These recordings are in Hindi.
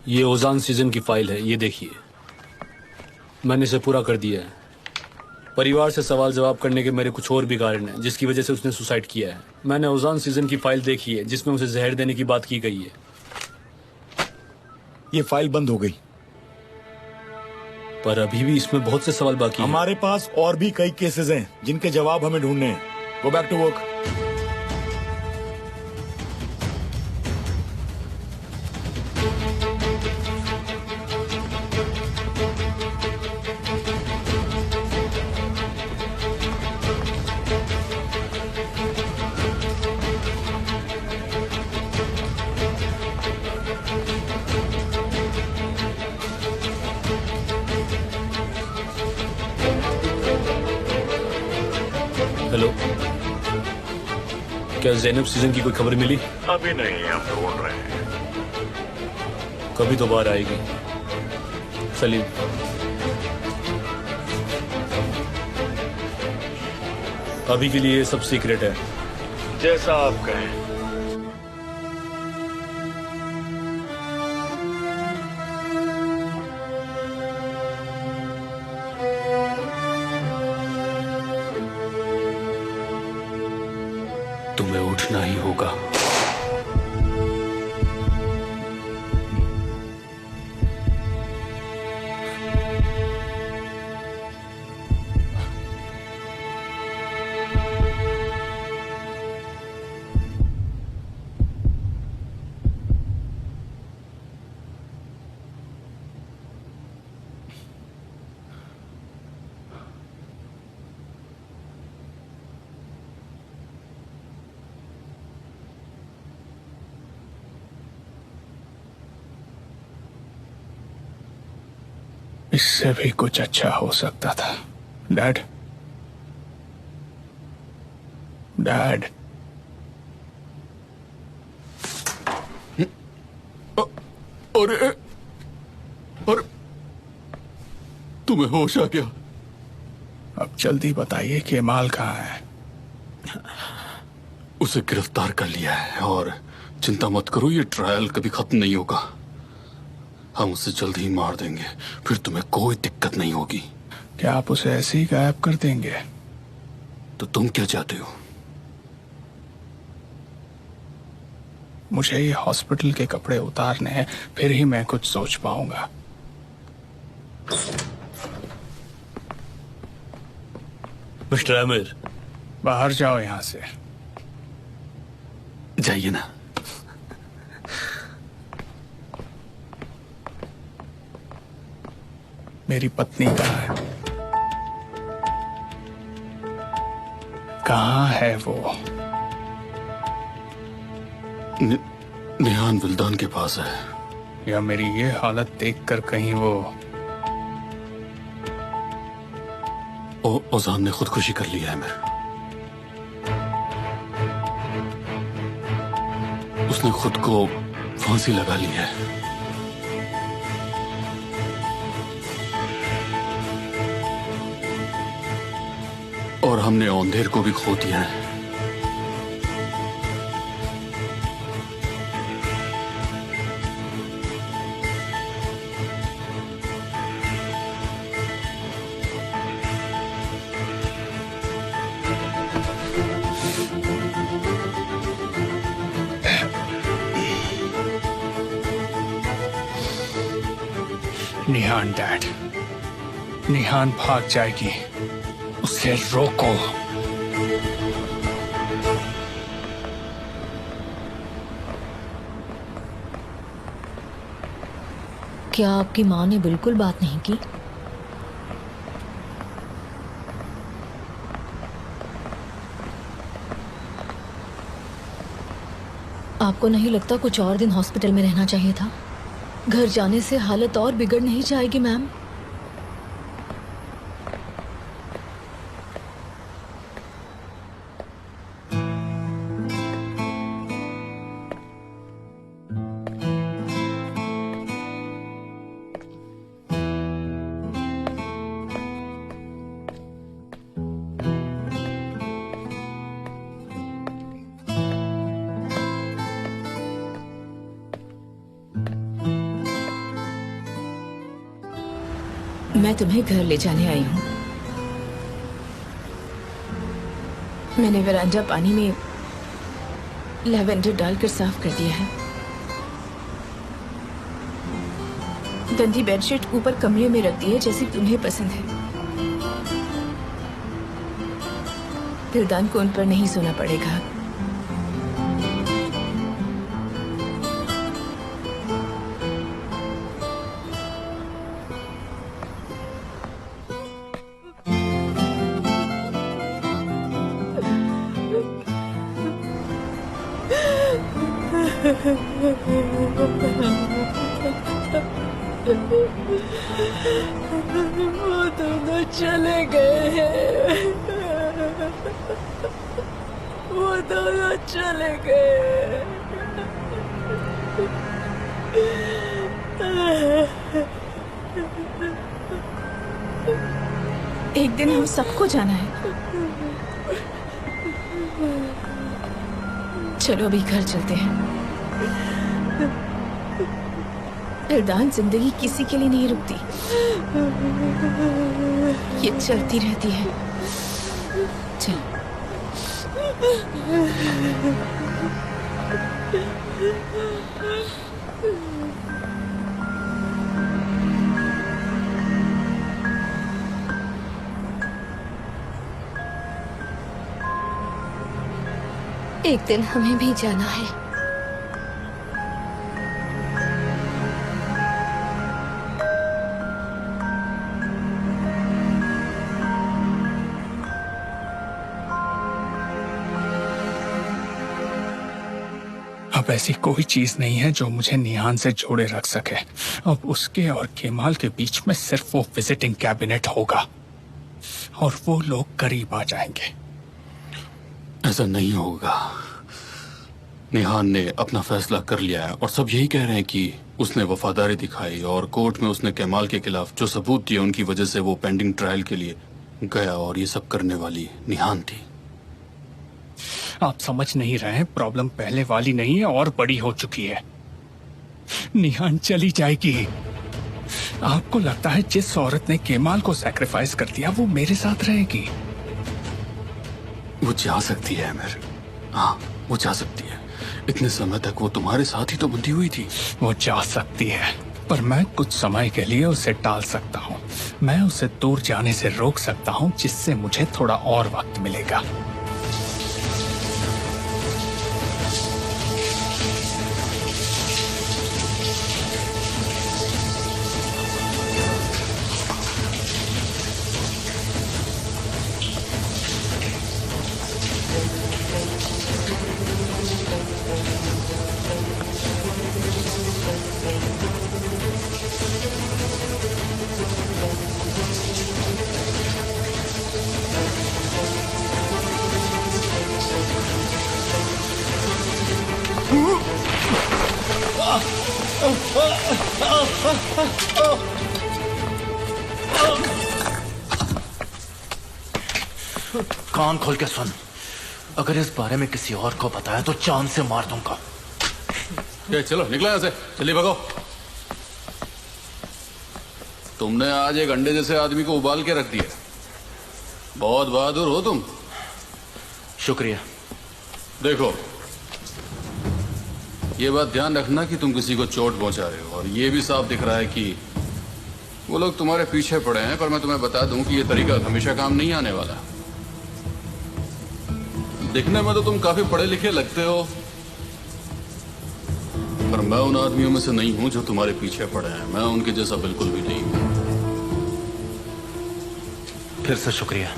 ये ओजान सीजन की फाइल है, ये देखिए। मैंने इसे पूरा कर दिया है। परिवार से सवाल जवाब करने के मेरे कुछ और भी कारण हैं जिसकी वजह से उसने सुसाइड किया है। मैंने ओजान सीजन की फाइल देखी है जिसमें उसे जहर देने की बात की गई है। ये फाइल बंद हो गई, पर अभी भी इसमें बहुत से सवाल बाकी हैं। हमारे पास और भी कई केसेस हैं जिनके जवाब हमें ढूंढने हैं। Go back to work. Hello, क्या ज़ैनब सीजन की कोई खबर मिली? अभी नहीं, हम ढूंढ रहे हैं। कभी तो बाहर आएगी। सलीम, अभी के लिए ये सब सीक्रेट है। जैसा आप कहें। तुम्हें उठना ही होगा। इससे भी कुछ अच्छा हो सकता था। डैड, डैड, अरे तुम्हें होश आ गया? अब जल्दी बताइए कि माल कहाँ है। उसे गिरफ्तार कर लिया है और चिंता मत करो, ये ट्रायल कभी खत्म नहीं होगा। हम उसे जल्द ही मार देंगे, फिर तुम्हें कोई दिक्कत नहीं होगी। क्या आप उसे ऐसे ही गायब कर देंगे? तो तुम क्या चाहते हो? मुझे ये हॉस्पिटल के कपड़े उतारने हैं, फिर ही मैं कुछ सोच पाऊंगा। मिस्टर आमिर, बाहर जाओ यहां से। जाइए ना। मेरी पत्नी कहाँ है? कहाँ है वो? निहान विल्दान के पास है। या मेरी ये हालत देखकर कहीं वो ओजान ने खुदकुशी कर लिया है। उसने खुद को फांसी लगा ली है। और हमने औंधेर को भी खो दिया है। निहान डैड, निहान भाग जाएगी, उसे रोको। क्या आपकी माँ ने बिल्कुल बात नहीं की? आपको नहीं लगता कुछ और दिन हॉस्पिटल में रहना चाहिए था? घर जाने से हालत और बिगड़ नहीं जाएगी मैम? मैं तुम्हें घर ले जाने आई हूँ। मैंने वरांडा पानी में लैवेंडर डालकर साफ कर दिया है। गंदी बेडशीट ऊपर कमरे में रख दी है जैसी तुम्हें पसंद है। दिलदान को उन पर नहीं सोना पड़ेगा। वो दोनों चले गए हैं। वो दोनों चले गए। एक दिन हम सबको जाना है। चलो अभी घर चलते हैं। दिलदान, जिंदगी किसी के लिए नहीं रुकती, ये चलती रहती है। चल। एक दिन हमें भी जाना है। अब ऐसी कोई चीज नहीं है जो मुझे निहान से जोड़े रख सके। अब उसके और केमाल के बीच में सिर्फ वो विजिटिंग कैबिनेट होगा और वो लोग करीब आ जाएंगे। ऐसा नहीं होगा। निहान ने अपना फैसला कर लिया है और सब यही कह रहे हैं कि उसने वफादारी दिखाई और कोर्ट में उसने केमाल के खिलाफ जो सबूत दिए उनकी वजह से वो पेंडिंग ट्रायल के लिए गया और ये सब करने वाली निहान थी। आप समझ नहीं रहे हैं, प्रॉब्लम पहले वाली नहीं है और बड़ी हो चुकी है। निहान चली जाएगी। आपको लगता है जिस औरत ने केमाल को सैक्रिफाइस कर दिया वो मेरे साथ रहेगी? वो जा सकती है अमर। हाँ, वो जा सकती है। इतने समय तक वो तुम्हारे साथ ही तो बंधी हुई थी। वो जा सकती है, पर मैं कुछ समय के लिए उसे टाल सकता हूँ। मैं उसे दूर जाने से रोक सकता हूँ, जिससे मुझे थोड़ा और वक्त मिलेगा। कान खोल के सुन। अगर इस बारे में किसी और को बताया तो जान से मार दूंगा। ये चलो निकलो यहाँ से, चलिए भगो। तुमने आज एक अंडे जैसे आदमी को उबाल के रख दिया। बहुत बहादुर हो तुम। शुक्रिया। देखो, ये बात ध्यान रखना कि तुम किसी को चोट पहुंचा रहे हो, और ये भी साफ दिख रहा है कि वो लोग तुम्हारे पीछे पड़े हैं। पर मैं तुम्हें बता दूं कि ये तरीका हमेशा काम नहीं आने वाला। दिखने में तो तुम काफी पढ़े लिखे लगते हो, पर मैं उन आदमियों में से नहीं हूं जो तुम्हारे पीछे पड़े हैं। मैं उनके जैसा बिल्कुल भी नहीं हूं। फिर से शुक्रिया।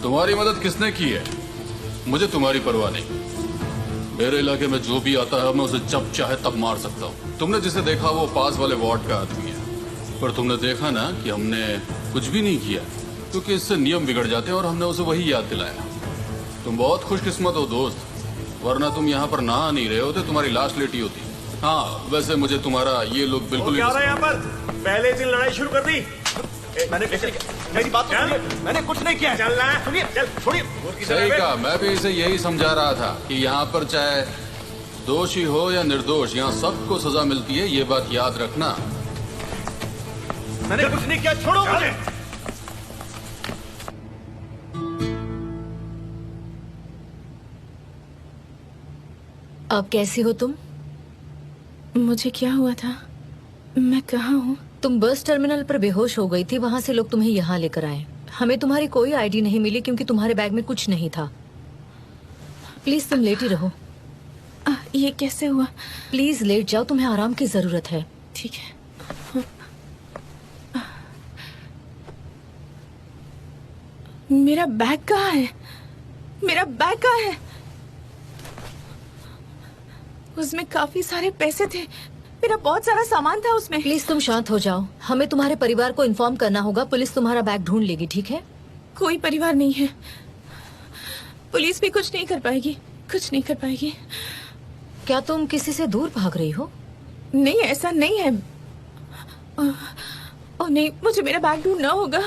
तुम्हारी मदद किसने की है? मुझे तुम्हारी परवाह नहीं। मेरे इलाके में जो भी आता है मैं उसे जब चाहे तब मार सकता हूँ। तुमने जिसे देखा वो पास वाले वार्ड का आदमी है, पर तुमने देखा ना कि हमने कुछ भी नहीं किया, क्योंकि इससे नियम बिगड़ जाते हैं और हमने उसे वही याद दिलाया। तुम बहुत खुशकिस्मत हो दोस्त, वरना तुम यहाँ पर ना आ नहीं रहे होते, तुम्हारी लाश लेटी होती। हाँ, वैसे मुझे तुम्हारा ये लोग बिल्कुल क्या हो रहा है यहाँ पर? पहले दिन लड़ाई शुरू कर दी। मेरी बात सुनिए। मैंने कुछ नहीं किया। चल रहा है, सुनिए, चल छोड़िए। सही कहा। मैं भी इसे यही समझा रहा था कि यहाँ पर चाहे दोषी हो या निर्दोष, यहाँ सबको सजा मिलती है। ये बात याद रखना। मैंने कुछ नहीं किया, छोड़ो मुझे। अब कैसी हो तुम? मुझे क्या हुआ था? मैं कहाँ हूँ? तुम बस टर्मिनल पर बेहोश हो गई थी, वहाँ से लोग तुम्हें यहाँ लेकर आए। हमें तुम्हारी कोई आईडी नहीं मिली क्योंकि तुम्हारे बैग में कुछ नहीं था। प्लीज तुम लेटी रहो। ये कैसे हुआ? प्लीज लेट जाओ, तुम्हें आराम की जरूरत है। ठीक है। मेरा बैग कहाँ है? मेरा बैग कहाँ है? उसमें काफी सारे पैसे थे, मेरा बहुत सारा सामान था उसमें। प्लीज तुम शांत हो जाओ, हमें तुम्हारे परिवार को इन्फॉर्म करना होगा। पुलिस तुम्हारा बैग ढूंढ लेगी, ठीक है? कोई परिवार नहीं है, पुलिस भी कुछ नहीं कर पाएगी, कुछ नहीं कर पाएगी। क्या तुम किसी से दूर भाग रही हो? नहीं, ऐसा नहीं है। ओ नहीं, मुझे मेरा बैग ढूंढना होगा।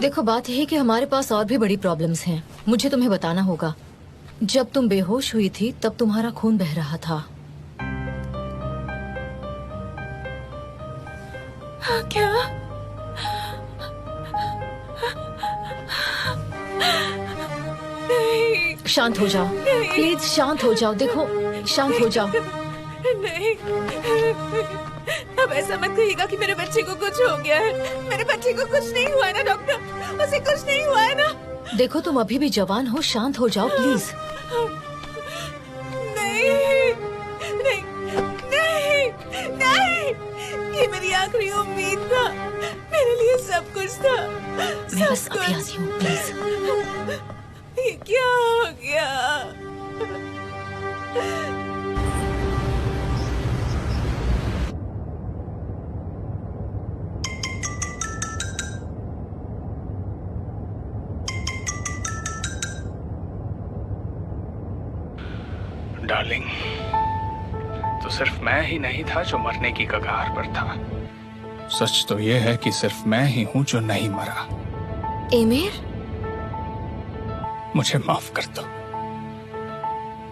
देखो, बात यह है कि हमारे पास और भी बड़ी प्रॉब्लम्स हैं। मुझे तुम्हें बताना होगा। जब तुम बेहोश हुई थी तब तुम्हारा खून बह रहा था। क्या? नहीं, शांत हो जाओ, प्लीज शांत हो जाओ। देखो, शांत हो जाओ। नहीं, अब ऐसा मत कहिएगा कि मेरे बच्चे को कुछ हो गया है। मेरे बच्चे को कुछ नहीं हुआ है ना डॉक्टर? उसे कुछ नहीं हुआ है ना? देखो, तुम अभी भी जवान हो, शांत हो जाओ प्लीज। नहीं, नहीं, नहीं, नहीं, ये मेरी आखिरी उम्मीद था। मेरे लिए सब कुछ था, मैं बस सब अभी कुछ। आती हूँ, प्लीज। ये क्या हो गया? डार्लिंग, तो सिर्फ मैं ही नहीं था जो मरने की कगार पर था। सच तो यह है कि सिर्फ मैं ही हूं जो नहीं मरा। एमिर, मुझे माफ कर दो।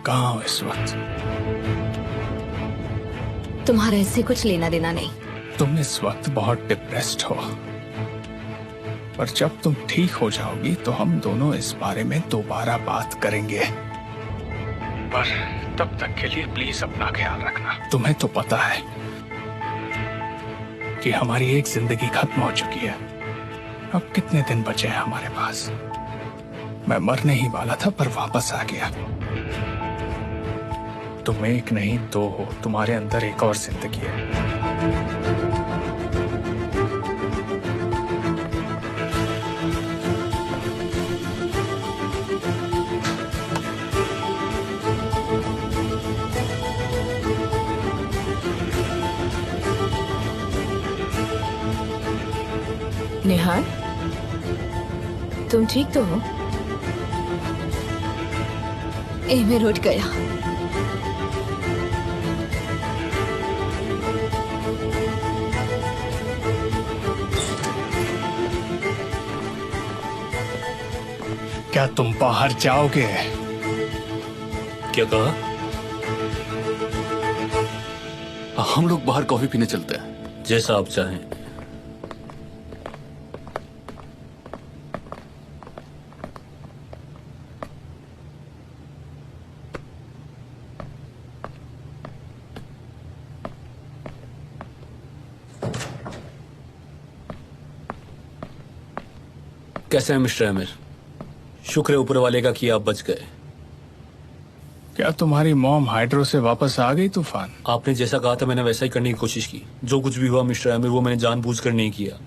कहाँ हो इस वक्त? तुम्हारा इससे कुछ लेना देना नहीं। तुम इस वक्त बहुत डिप्रेस्ड हो, पर जब तुम ठीक हो जाओगी तो हम दोनों इस बारे में दोबारा बात करेंगे। पर तब तक के लिए प्लीज अपना ख्याल रखना। तुम्हें तो पता है कि हमारी एक जिंदगी खत्म हो चुकी है। अब कितने दिन बचे हैं हमारे पास? मैं मरने ही वाला था पर वापस आ गया। तुम एक नहीं दो हो, तुम्हारे अंदर एक और जिंदगी है। निहाल, तुम ठीक तो हो? एमिर उठ गया। क्या तुम बाहर जाओगे? क्या कहा? हम लोग बाहर कॉफी पीने चलते हैं। जैसा आप चाहें। कैसे हैं मिस्टर आमिर? शुक्र है ऊपर वाले का कि आप बच गए। क्या तुम्हारी मॉम हाइड्रो से वापस आ गई तूफान? आपने जैसा कहा था मैंने वैसा ही करने की कोशिश की। जो कुछ भी हुआ मिस्टर आमिर वो मैंने जानबूझकर नहीं किया।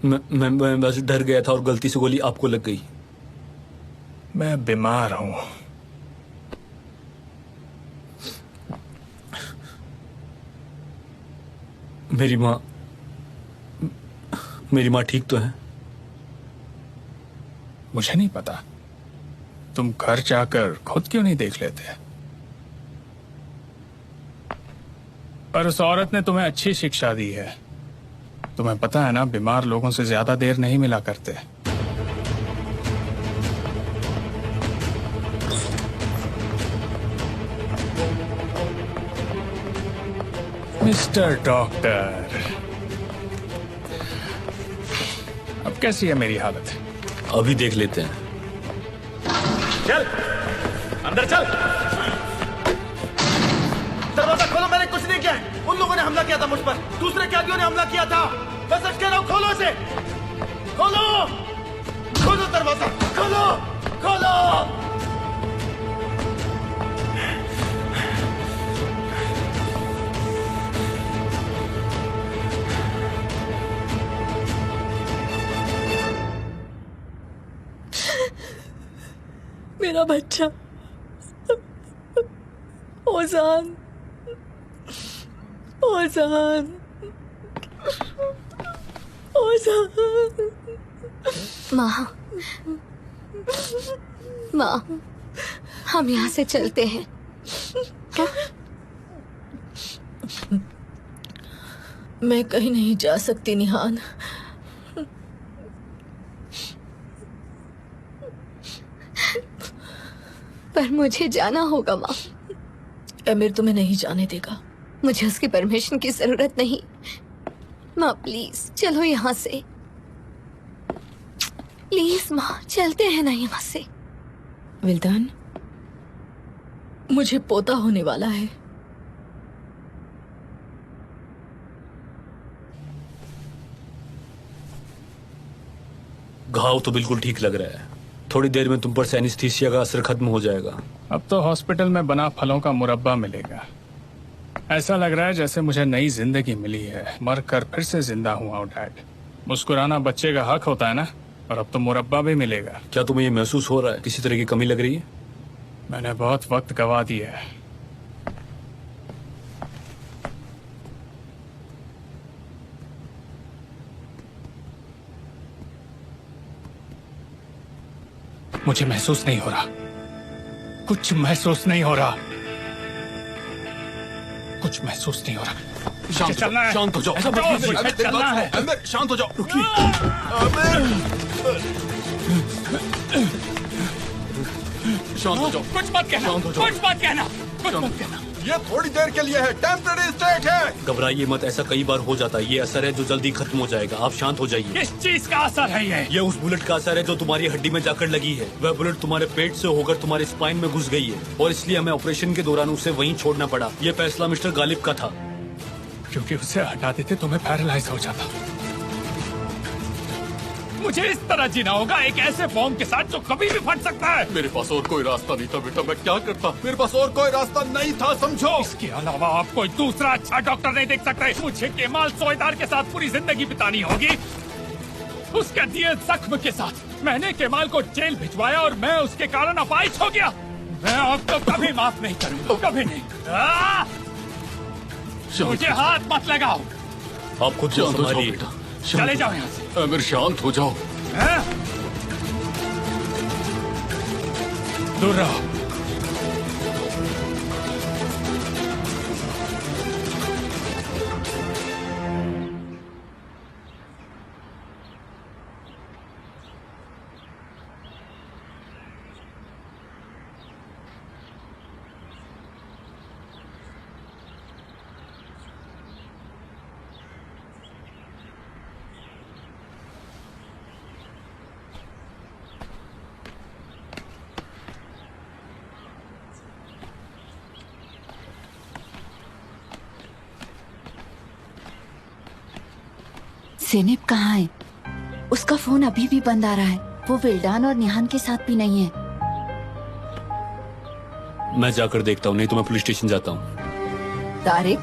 मैं बस डर गया था और गलती से गोली आपको लग गई। मैं बीमार हूं। मेरी माँ ठीक तो है? मुझे नहीं पता। तुम घर जाकर खुद क्यों नहीं देख लेते? पर उस औरत ने तुम्हें अच्छी शिक्षा दी है। तुम्हें पता है ना, बीमार लोगों से ज्यादा देर नहीं मिला करते। मिस्टर डॉक्टर, अब कैसी है मेरी हालत? अभी देख लेते हैं। चल अंदर चल। दरवाजा खोलो, मैंने कुछ नहीं किया है। उन लोगों ने हमला किया था मुझ पर, दूसरे कैदियों ने हमला किया था। मैं सच कह रहा हूं, खोलो इसे, खोलो, खोलो दरवाजा, खोलो, खोलो। मेरा बच्चा ओजान, ओजान, ओजान। माँ, माँ, हम यहाँ से चलते हैं क्या? मैं कहीं नहीं जा सकती निहान। पर मुझे जाना होगा माँ। अमीर तुम्हें नहीं जाने देगा। मुझे उसकी परमिशन की जरूरत नहीं। माँ प्लीज चलो यहाँ से, प्लीज माँ, चलते हैं ना यहाँ से। विल्दान, मुझे पोता होने वाला है। घाव तो बिल्कुल ठीक लग रहा है। थोड़ी देर में तुम पर एनेस्थीसिया का असर खत्म हो जाएगा। अब तो हॉस्पिटल में बना फलों का मुरब्बा मिलेगा। ऐसा लग रहा है जैसे मुझे नई जिंदगी मिली है, मर कर फिर से जिंदा हुआ हूँ डैड। मुस्कुराना बच्चे का हक होता है ना, और अब तो मुरब्बा भी मिलेगा। क्या तुम्हें ये महसूस हो रहा है किसी तरह की कमी लग रही है? मैंने बहुत वक्त गवा दिया है। मुझे महसूस नहीं हो रहा, कुछ महसूस नहीं हो रहा, कुछ महसूस नहीं हो रहा। शांत हो जाओ। ऐसा मत कीजिए, मुझे चलना है। अमर शांत हो जाओ। रुकिए। शांत हो जाओ। कुछ मत कहना, शांत हो जाओ। कुछ मत कहना, कुछ मत कहना। ये थोड़ी देर के लिए है, टेम्पररी स्टेट है। घबराइए मत, ऐसा कई बार हो जाता है। ये असर है जो जल्दी खत्म हो जाएगा। आप शांत हो जाइए। किस चीज का असर है ये? ये उस बुलेट का असर है जो तुम्हारी हड्डी में जाकर लगी है। वह बुलेट तुम्हारे पेट से होकर तुम्हारे स्पाइन में घुस गई है और इसलिए हमें ऑपरेशन के दौरान उसे वहीं छोड़ना पड़ा। ये फैसला मिस्टर गालिब का था। क्योंकि उसे हटा देते तो मैं पैरालाइज हो जाता। मुझे इस तरह जीना होगा एक ऐसे फॉर्म के साथ जो कभी भी फट सकता है। मेरे पास और कोई रास्ता नहीं था बेटा, मैं क्या करता? मेरे पास और कोई रास्ता नहीं था, समझो। इसके अलावा आप कोई दूसरा अच्छा डॉक्टर नहीं देख सकते। मुझे केमाल सोएदार के साथ पूरी जिंदगी बितानी होगी, उसके दिए जख्म के साथ। मैंने केमाल को जेल भिजवाया और मैं उसके कारण अपाहिज हो गया। मैं आपको कभी माफ नहीं करूंगा, कभी नहीं। मुझे हाथ मत लगाओ। आप खुद को शांत हो जाओ संभालिए। बेटा। चले जाओ यहाँ से। अमर शांत हो जाओ। हैं? दूर रहो। ज़ेनेब कहाँ है? उसका फोन अभी भी बंद आ रहा है। वो विल्डान और निहान के साथ भी नहीं है। मैं जाकर देखता हूँ, नहीं तो मैं पुलिस स्टेशन जाता हूँ। तारिक,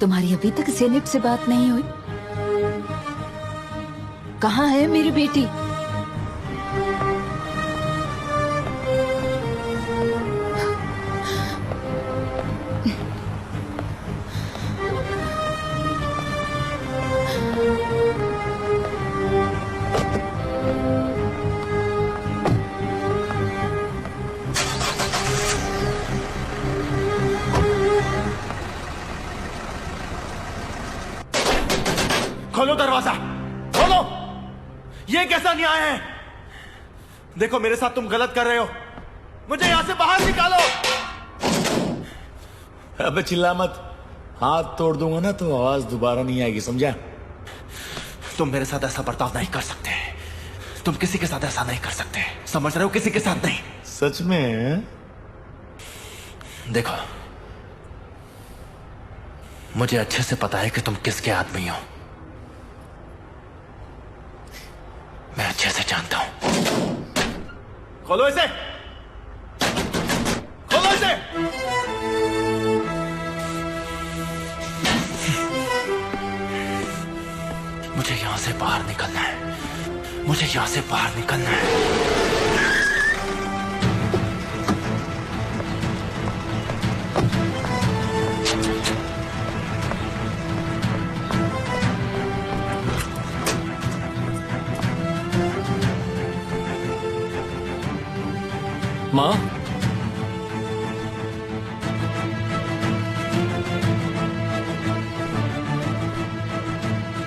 तुम्हारी अभी तक ज़ेनेब से बात नहीं हुई? कहाँ है मेरी बेटी? खोलो दरवाजा, खोलो। ये कैसा न्याय है? देखो मेरे साथ तुम गलत कर रहे हो। मुझे यहां से बाहर निकालो। अबे चिल्ला मत, हाथ तोड़ दूंगा ना तो आवाज दोबारा नहीं आएगी, समझा? तुम मेरे साथ ऐसा बर्ताव नहीं कर सकते। तुम किसी के साथ ऐसा नहीं कर सकते, समझ रहे हो? किसी के साथ नहीं। सच में? देखो, मुझे अच्छे से पता है कि तुम किसके आदमी हो। मैं अच्छे से जानता हूं। खोलो इसे, खोलो इसे। मुझे यहां से बाहर निकलना है, मुझे यहां से बाहर निकलना है। माँ,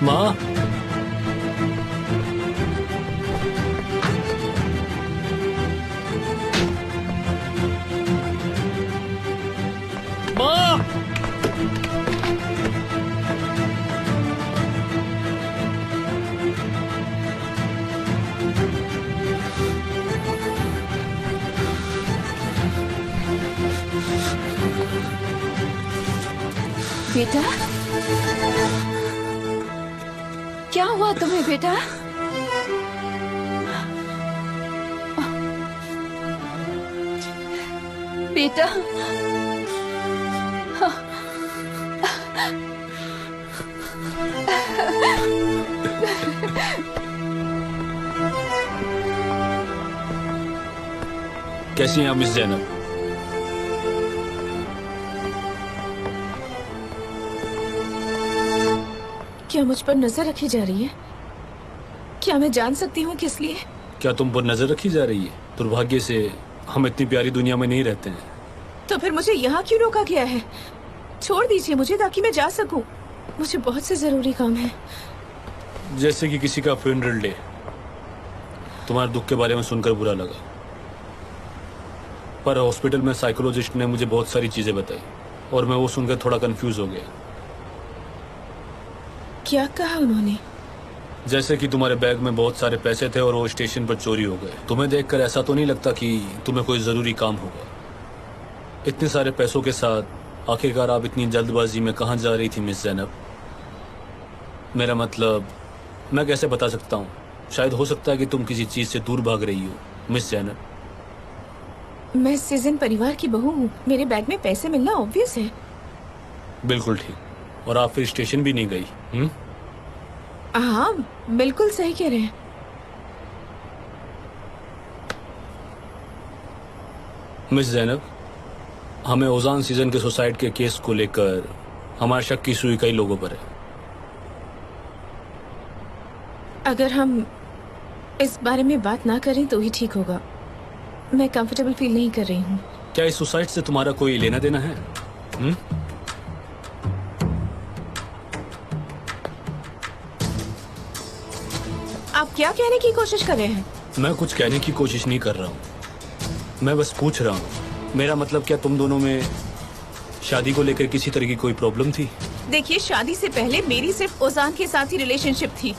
माँ, माँ, बेटा, क्या हुआ तुम्हें बेटा? बेटा, कैसी हैं आप मिस जैनब? क्या मुझ पर नजर रखी जा रही है? क्या मैं जान सकती हूँ किस लिए? क्या तुम पर नजर रखी जा रही है? दुर्भाग्य से हम इतनी प्यारी दुनिया में नहीं रहते हैं। तो फिर मुझे यहाँ क्यों रोका गया है? छोड़ दीजिए मुझे ताकि मैं जा सकूं। मुझे बहुत से जरूरी काम है। जैसे कि किसी का फ्यूनरल डे। तुम्हारे दुख के बारे में सुनकर बुरा लगा, पर हॉस्पिटल में साइकोलॉजिस्ट ने मुझे बहुत सारी चीजें बताई और मैं वो सुनकर थोड़ा कंफ्यूज हो गया। क्या कहा उन्होंने? जैसे कि तुम्हारे बैग में बहुत सारे पैसे थे और वो स्टेशन पर चोरी हो गए। तुम्हें देखकर ऐसा तो नहीं लगता कि तुम्हें कोई जरूरी काम होगा? इतने सारे पैसों के साथ आखिरकार आप इतनी जल्दबाजी में कहाँ जा रही थी मिस जैनब? मेरा मतलब, मैं कैसे बता सकता हूँ? शायद हो सकता है कि तुम किसी चीज से दूर भाग रही हो मिस जैनब। मैं सीजन परिवार की बहू हूँ। मेरे बैग में पैसे मिलना ऑब्वियस है। बिल्कुल ठीक। और आप फिर स्टेशन भी नहीं गई? हाँ, बिल्कुल सही कह रहे हैं। मिस जैनब, हमें ओजान सीजन के सुसाइड के केस को लेकर हमारा शक की सुई कई लोगों पर है। अगर हम इस बारे में बात ना करें तो ही ठीक होगा। मैं कंफर्टेबल फील नहीं कर रही हूँ। क्या इस सुसाइड से तुम्हारा कोई लेना देना है? आप क्या कहने की कोशिश कर रहे हैं? मैं कुछ कहने की कोशिश नहीं कर रहा हूँ, मैं बस पूछ रहा हूँ। मेरा मतलब, क्या तुम दोनों में शादी को लेकर किसी तरह की कोई प्रॉब्लम थी? देखिए, शादी से पहले मेरी सिर्फ ओजान के साथ ही रिलेशनशिप थी।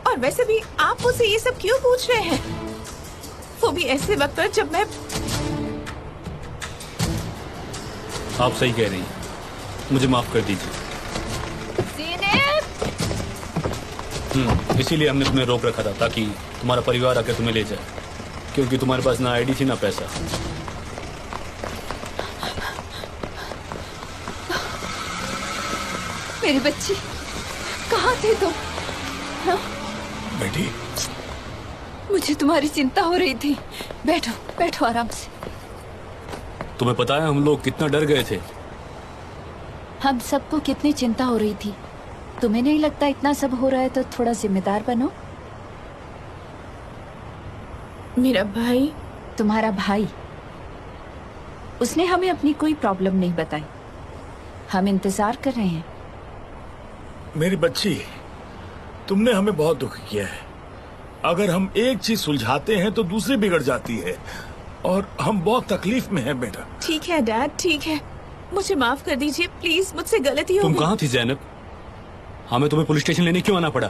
और वैसे भी आप मुझसे ये सब क्यों पूछ रहे हैं? वो भी ऐसे वक्त पर जब मैं... आप सही कह रही हैं, मुझे माफ कर दीजिए। इसीलिए हमने तुम्हें रोक रखा था, ताकि तुम्हारा परिवार आकर तुम्हें ले जाए, क्योंकि तुम्हारे पास ना आईडी थी ना पैसा। मेरी बच्ची, कहाँ थे तुम? हाँ? बेटी, मुझे तुम्हारी चिंता हो रही थी। बैठो बैठो आराम से। तुम्हें पता है हम लोग कितना डर गए थे? हम सबको कितनी चिंता हो रही थी। तुम्हें नहीं लगता इतना सब हो रहा है तो थोड़ा जिम्मेदार बनो? मेरा भाई? तुम्हारा भाई, उसने हमें अपनी कोई प्रॉब्लम नहीं बताई। हम इंतजार कर रहे हैं। मेरी बच्ची, तुमने हमें बहुत दुख किया है। अगर हम एक चीज सुलझाते हैं तो दूसरी बिगड़ जाती है, और हम बहुत तकलीफ में हैं बेटा। ठीक है डैड, ठीक है। मुझे माफ कर दीजिए प्लीज, मुझसे गलती हो तुम गई। कहाँ थी जैनब? हमें तुम्हें पुलिस स्टेशन लेने क्यों आना पड़ा?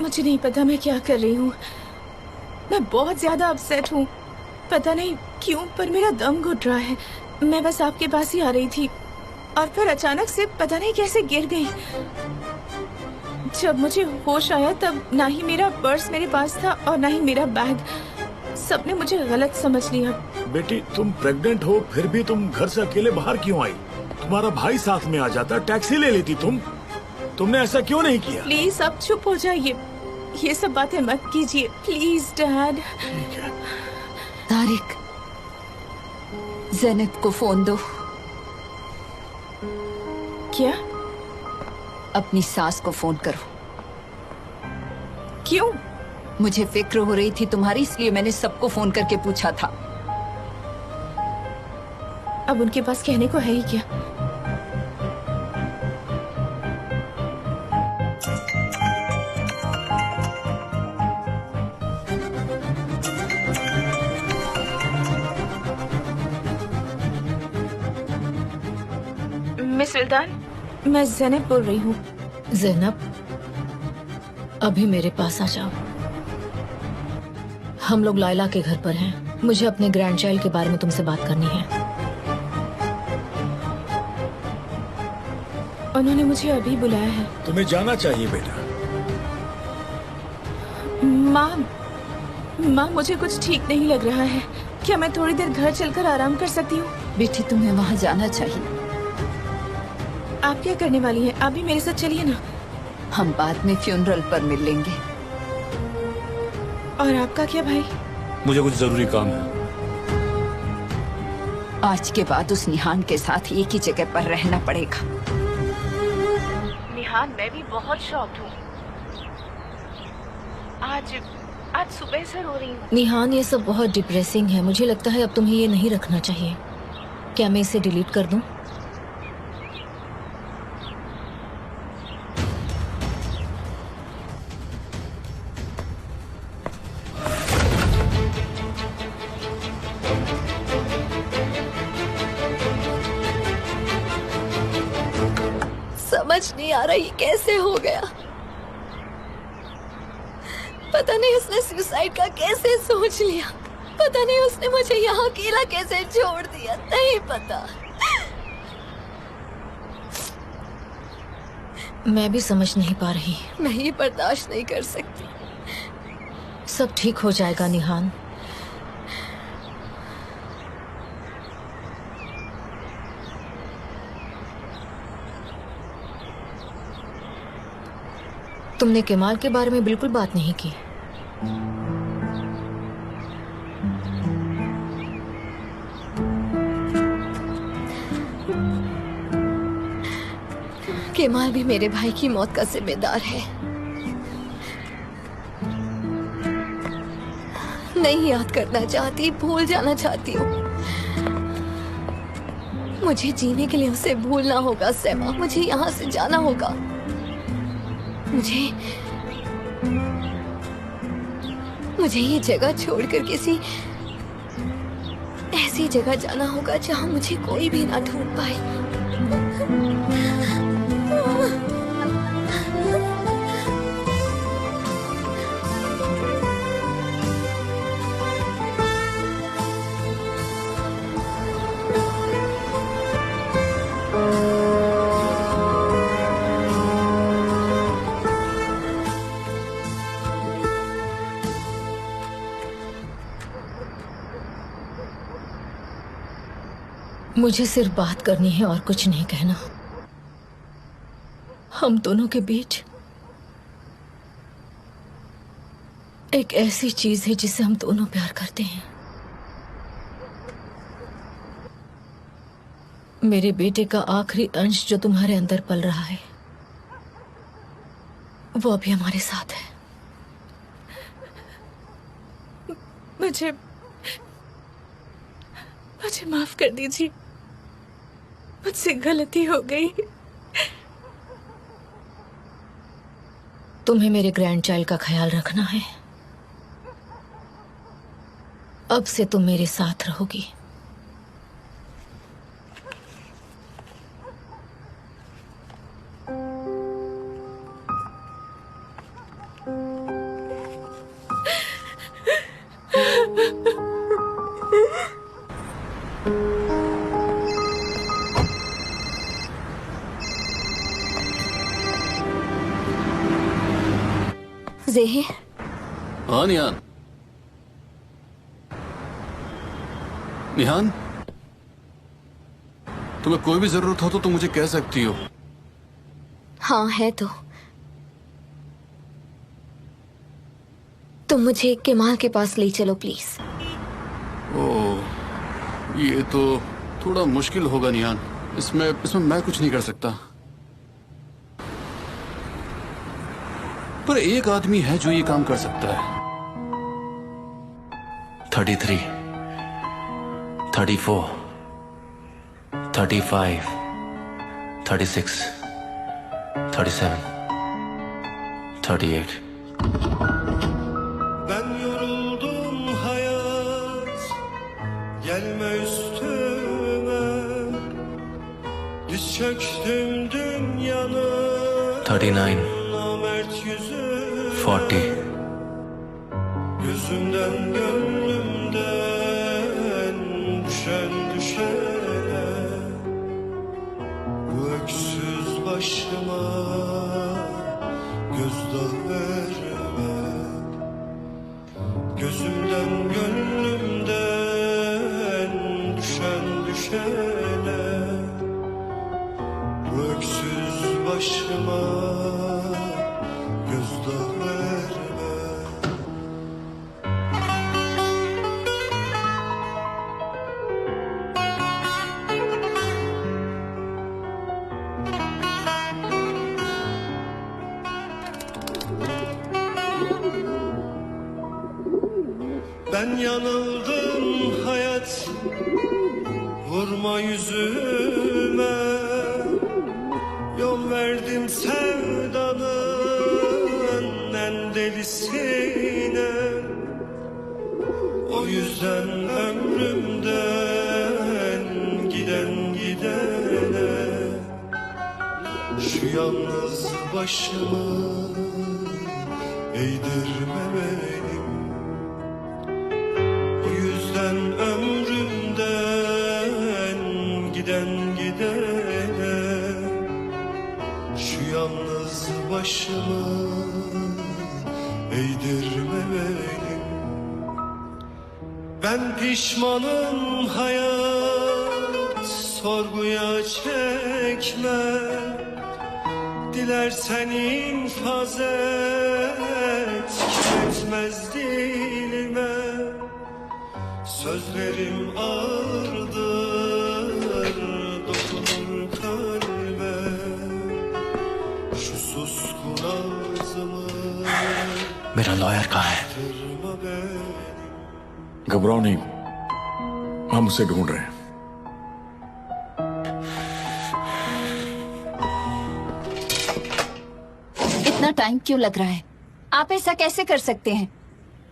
मुझे नहीं पता मैं क्या कर रही हूँ। मैं बहुत ज्यादा अपसेट हूँ। पता नहीं क्यों पर मेरा दम घुट रहा है। मैं बस आपके पास ही आ रही थी और फिर अचानक से पता नहीं कैसे गिर गई। जब मुझे होश आया तब ना ही मेरा पर्स मेरे पास था और ना ही मेरा बैग। सबने मुझे गलत समझ लिया। बेटी, तुम प्रेग्नेंट हो फिर भी तुम घर से अकेले बाहर क्यों आई? तुम्हारा भाई साथ में आ जाता, टैक्सी ले लेती तुमने ऐसा क्यों नहीं किया? प्लीज अब चुप हो जाइए। ये सब बातें मत कीजिए प्लीज डैड। ठीक है। तारिक, ज़ैनब को फोन दो। क्या? अपनी सास को फोन करो। क्यों? मुझे फिक्र हो रही थी तुम्हारी, इसलिए मैंने सबको फोन करके पूछा था। अब उनके पास कहने को है ही क्या? मिस सुल्तान, मैं ज़ैनब बोल रही हूँ। ज़ैनब, अभी मेरे पास आ जाओ। हम लोग लायला के घर पर हैं। मुझे अपने ग्रैंड चाइल्ड के बारे में तुमसे बात करनी है। उन्होंने मुझे अभी बुलाया है। तुम्हें जाना चाहिए बेटा। माँ, मुझे कुछ ठीक नहीं लग रहा है। क्या मैं थोड़ी देर घर चलकर आराम कर सकती हूँ? बेटी, तुम्हें वहाँ जाना चाहिए। आप क्या करने वाली हैं? आप भी मेरे साथ चलिए ना। हम बाद में फ्यूनरल पर मिल लेंगे। और आपका क्या भाई? मुझे कुछ जरूरी काम है। आज के बाद उस निहान के साथ एक ही जगह पर रहना पड़ेगा। निहान, मैं भी बहुत शॉक्ड हूँ। आज सुबह से रो रही हूँ। निहान, ये सब बहुत डिप्रेसिंग है। मुझे लगता है अब तुम्हें ये नहीं रखना चाहिए। क्या मैं इसे डिलीट कर दूं? समझ नहीं आ रहा ये कैसे हो गया। पता नहीं उसने सुसाइड का कैसे सोच लिया। पता नहीं उसने मुझे यहाँ अकेला कैसे छोड़ दिया। नहीं पता। मैं भी समझ नहीं पा रही। मैं ये बर्दाश्त नहीं कर सकती। सब ठीक हो जाएगा निहान। तुमने केमाल के बारे में बिल्कुल बात नहीं की। केमाल भी मेरे भाई की मौत का जिम्मेदार है। नहीं याद करना चाहती, भूल जाना चाहती हूँ। मुझे जीने के लिए उसे भूलना होगा सैमा। मुझे यहाँ से जाना होगा। मुझे ये जगह छोड़कर किसी ऐसी जगह जाना होगा जहाँ मुझे कोई भी ना ढूंढ पाए। मुझे सिर्फ बात करनी है और कुछ नहीं कहना। हम दोनों के बीच एक ऐसी चीज है जिसे हम दोनों प्यार करते हैं। मेरे बेटे का आखिरी अंश जो तुम्हारे अंदर पल रहा है वो अभी हमारे साथ है। मुझे माफ कर दीजिए। मुझसे गलती हो गई। तुम्हें मेरे ग्रैंड चाइल्ड का ख्याल रखना है। अब से तुम मेरे साथ रहोगी। जेहे, हाँ निहान। निहान, तुम्हें कोई भी जरूरत हो तो तुम मुझे कह सकती हो। हाँ है तो। तुम मुझे केमाल के पास ले चलो प्लीज। ओह, ये तो थोड़ा मुश्किल होगा निहान। इसमें मैं कुछ नहीं कर सकता। पर एक आदमी है जो ये काम कर सकता है। 33, 34, 35, 36, 37, 38. Ben yoruldum hayat, gelme üstüme. Diz çöktüm dünyanın 39, namert yüzü. 40. Gözümden gönlümden düşen düşene. Bu öksüz başıma gözdağı verme. Gözümden gönlümden düşen düşene. Bu öksüz başıma gözdağı verme. Ben yanıldım hayat, vurma yüzüme. Yol verdim sevdanın en delisine. O yüzden ömrümden giden gidene. Şu yalnız başımı eğdirme benim. O yüzden ömrümden giden gidene. Şu yalnız başımı eğdirme benim. Ben pişmanım hayat, sorguya çekme. Dilersen infaz et, etmez dilime. Sözlerim ağırdır, dokunur kalbe. Şu suskun ağzımı मेरा लॉयर कहाँ है? kırma beni. घबराओ नहीं, हम उसे ढूंढ रहे हैं। इतना टाइम क्यों लग रहा है? आप ऐसा कैसे कर सकते हैं?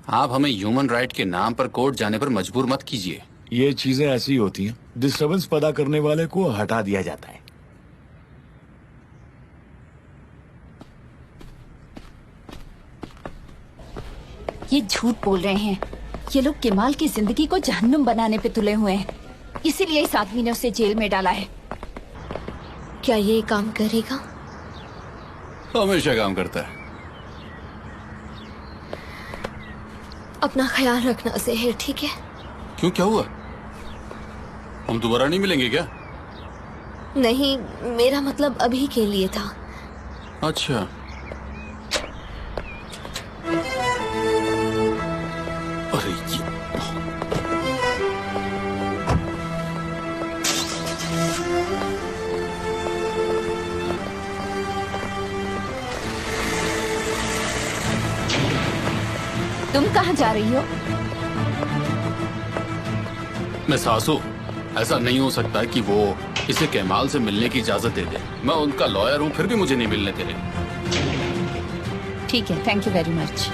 आप हमें ह्यूमन राइट के नाम पर कोर्ट जाने पर मजबूर मत कीजिए। ये चीजें ऐसी होती हैं, डिस्टर्बेंस पैदा करने वाले को हटा दिया जाता है। ये झूठ बोल रहे हैं। ये लोग केमाल की जिंदगी को जहन्नुम बनाने पे तुले हुए हैं। इसीलिए इस आदमी ने उसे जेल में डाला है। क्या ये काम करेगा? हमेशा काम करता है। अपना ख्याल रखना ज़ेहिर, ठीक है? क्यों, क्या हुआ? हम दोबारा नहीं मिलेंगे क्या? नहीं, मेरा मतलब अभी के लिए था। अच्छा। अरे ये तुम कहाँ जा रही हो? मैं सासू, ऐसा नहीं हो सकता कि वो इसे केमाल से मिलने की इजाजत दे दे। मैं उनका लॉयर हूँ, फिर भी मुझे नहीं मिलने दे रहे। ठीक है, थैंक यू वेरी मच।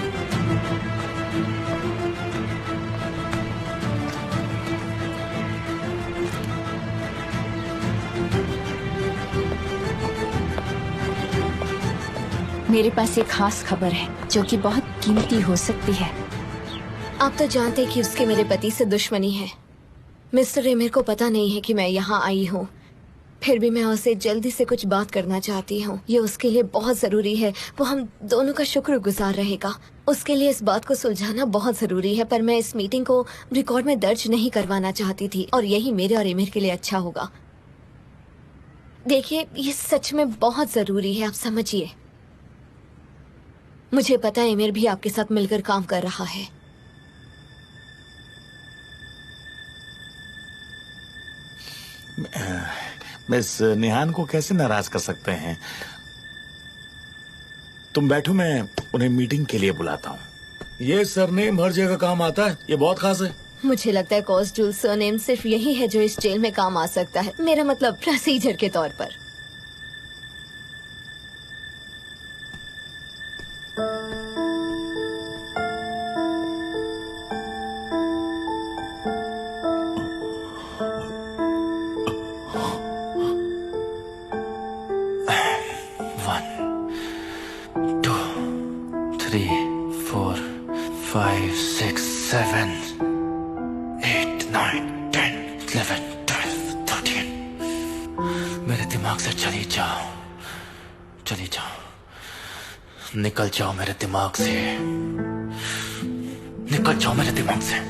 मेरे पास एक खास खबर है जो कि बहुत कीमती हो सकती है। आप तो जानते हैं कि उसके मेरे पति से दुश्मनी है। मिस्टर एमिर को पता नहीं है कि मैं यहाँ आई हूँ, फिर भी मैं उससे जल्दी से कुछ बात करना चाहती हूँ। ये उसके लिए बहुत जरूरी है, वो हम दोनों का शुक्रगुजार रहेगा। उसके लिए इस बात को सुलझाना बहुत जरूरी है, पर मैं इस मीटिंग को रिकॉर्ड में दर्ज नहीं करवाना चाहती थी और यही मेरे और एमिर के लिए अच्छा होगा। देखिए, ये सच में बहुत जरूरी है, आप समझिए। मुझे पता है एमिर भी आपके साथ मिलकर काम कर रहा है। मिस निहान को कैसे नाराज कर सकते हैं? तुम बैठो, मैं उन्हें मीटिंग के लिए बुलाता हूँ। ये सरनेम हर जगह काम आता है, ये बहुत खास है। मुझे लगता है कॉस्टूल सरनेम सिर्फ यही है जो इस जेल में काम आ सकता है, मेरा मतलब प्रोसीजर के तौर पर। निकल जाओ मेरे दिमाग से, निकल जाओ मेरे दिमाग से।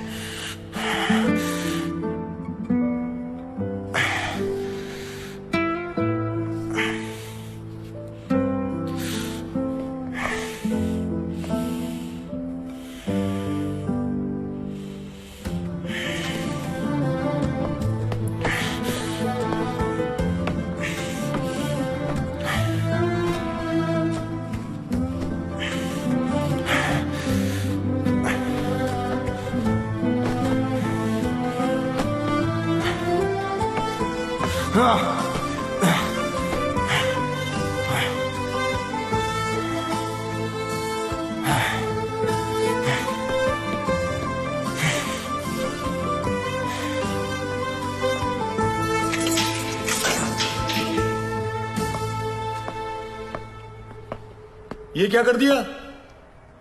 ये क्या कर दिया?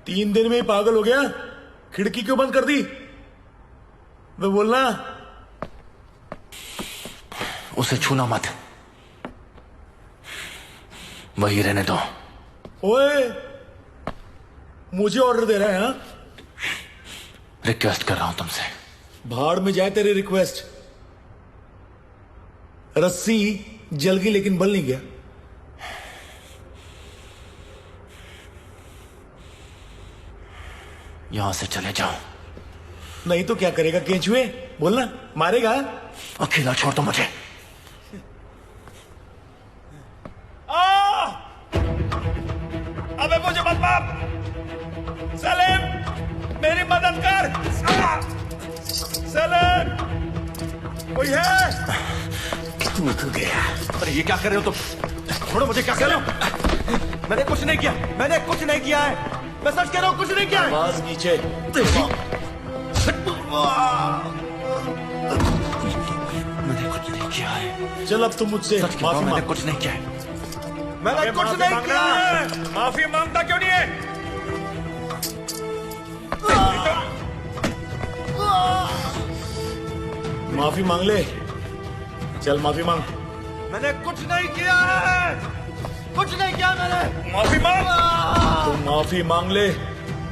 3 दिन में ही पागल हो गया? खिड़की क्यों बंद कर दी? मैं बोलना। उसे छूना मत, वही रहने दो। ओए, मुझे ऑर्डर दे रहा है? हाँ, रिक्वेस्ट कर रहा हूं तुमसे। भाड़ में जाए तेरी रिक्वेस्ट। रस्सी जल गई लेकिन बल नहीं गया। यहां से चले जाओ। नहीं तो क्या करेगा केंचुए? बोलना, मारेगा? अकेला छोड़ दो मुझे। अबे मुझे मत मार। सलीम, मेरी मदद कर। सलीम, कोई है? तू गया। अरे ये क्या कर रहे हो तुम? छोड़ो मुझे। क्या कर रहे हो? मैंने कुछ नहीं किया, मैंने कुछ नहीं किया है। मैं सच कह रहा हूं, कुछ नहीं किया है। आवाज नीचे। मैंने कुछ नहीं किया है। चल अब तुम मुझसे माफी मैंने मांग। कुछ नहीं किया है। मैंने कुछ नहीं किया है। माफी मांगता क्यों नहीं है? माफी मांग ले। चल माफी मांग। मैंने कुछ नहीं किया है, कुछ नहीं किया मैंने। माफी मांग। तो माफी मांग ले,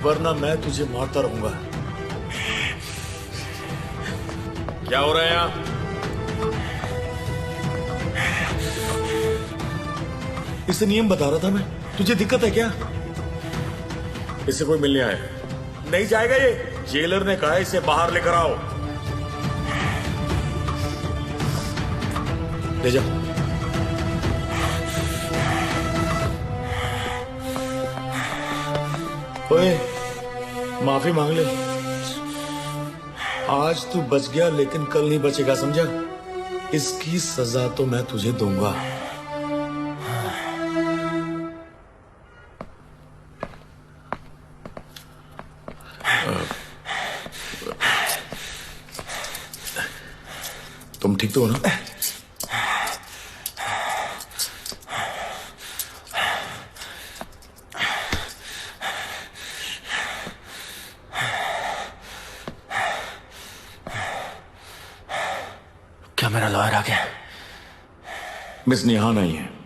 वरना मैं तुझे मारता रहूंगा। क्या हो रहा है यहाँ? इसे नियम बता रहा था मैं। तुझे दिक्कत है क्या? इससे कोई मिलने आया नहीं जाएगा। ये जेलर ने कहा इसे बाहर लेकर आओ। ले जा। ओए, माफी मांग ले। आज तू बच गया लेकिन कल नहीं बचेगा, समझा? इसकी सजा तो मैं तुझे दूंगा। तुम ठीक तो हो ना? क्या मेरा लॉयर आ गया? मिस निहान आई है।